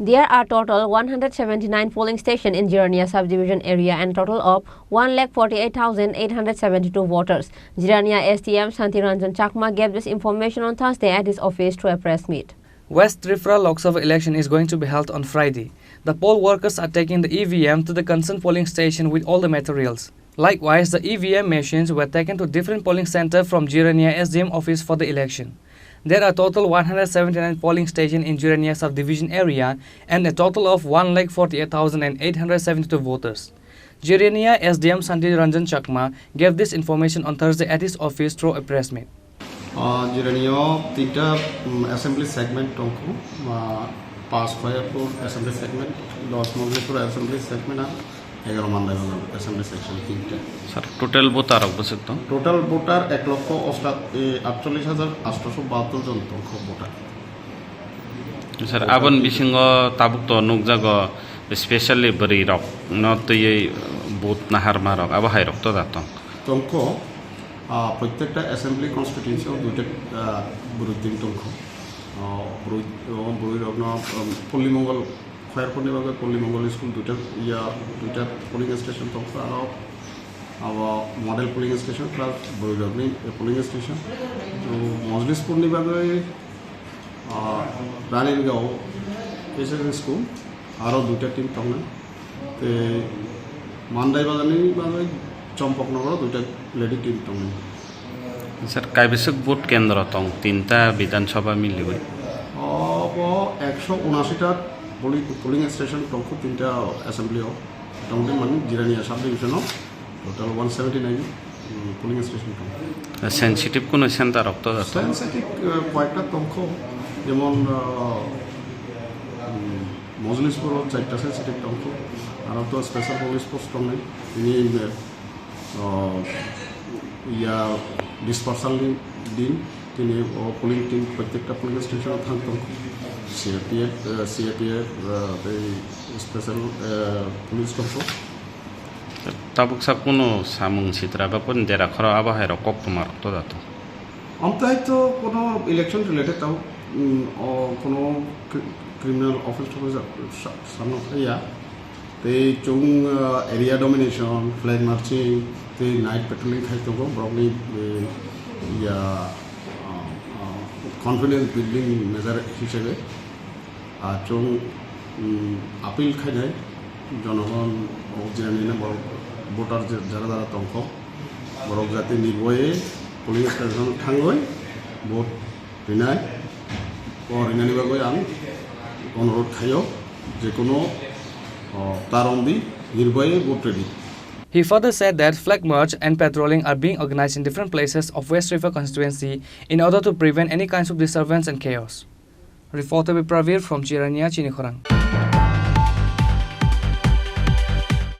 There are total 179 polling stations in Jirania subdivision area and total of 1,48,872 voters. Jirania STM Santiranjan Chakma gave this information on Thursday at his office through a press meet. West Tripura Lok Sabha election is going to be held on Friday. The poll workers are taking the EVM to the concerned polling station with all the materials. Likewise, the EVM machines were taken to different polling centers from Jirania SDM office for the election. There are total 179 polling stations in Jirania subdivision area and a total of 1,48,872 voters. Jirania SDM Santiranjan Chakma gave this information on Thursday at his office through a press meet. Jirania tita assembly segment tongku pass Khayapur assembly segment, Los Moglipur assembly segment, Egaroman assembly section tita. Sir, total voter opposite. Total voter 1,48,872 John তংখ voter. Sir, abon bisingo tabuk to nukjago especially bari rok not to ye both nahar marok abo hai rok to dato. তংখ প্রত্যেকটা assembly constitution দুইটা বুরুদিন তংখ বুরুরগ্ন পল্লীমঙ্গল খয়ারপনি বাগে Pallimangal school দুইটা polling station তংখ আর model polling station plus বুরুরগ্নি polling station তো মজলিসপুরনি বাগে রানীরগাঁও কেসিএস স্কুল আরও দুইটা টিম তংনা তে মান্দাই বাগানি বাগে চম্পকনগর দুইটা লেডি টিম তংনা Sir, kaibesuk vote kendra tong tinta বিধানসভা মিলিবে 179টা পোলিং স্টেশন তংখ তিনটা অ্যাসেম্বলি তংতে মানে Jirania sub division total 179 polling station তংখ সেনসিটিভ কোন সেন্টার রক্ত দাতো সেনসিটিভ কয়েকটা তংখ যেমন মজলিসপুর 4টা সেনসিটিভ তংখ আর তো স্পেশাল পুলিশ পোস্ট তংনে তিনি ডিসপার্সাল দিন তিনি পোলিং টিম প্রত্যেকটা পোলিং স্টেশনে থাকতেন সিএপিএফ স্পেশাল পুলিশ তংখ tabuk sa kuno samung sitra ba pun dera khara aba hai rok kok mar to dato আমতাই তো কোনো ইলেকশন রিলেটেড তাও কোনো ক্রিমিনাল অফেন্স সামনে ইয়া এই চুং এরিয়া ডমিনেশন ফ্ল্যাগ মার্চিং এই নাইট পেট্রোলিং খাইতো ব্রগলি ইয়া কনফিডেন্স বিল্ডিং মেজার হিসেবে আর চুং আপিল খাইনাই জনগণ জিরানি ভোটার যারা যারা তংখ বরক জাতি নির্ভয়ে পোলিং স্টেশন থাঙ্গই ভোট রিনাই রিনানি বাগৈ আন অনুরোধ খাইও যে কোনো তারন্দি নির্ভয়ে vote ready. He further said that flag march and patrolling are being organized in different places of West Tripura constituency in order to prevent any kinds of disturbance and chaos. Reporter Pravir from Jirania, Chini, Khorang.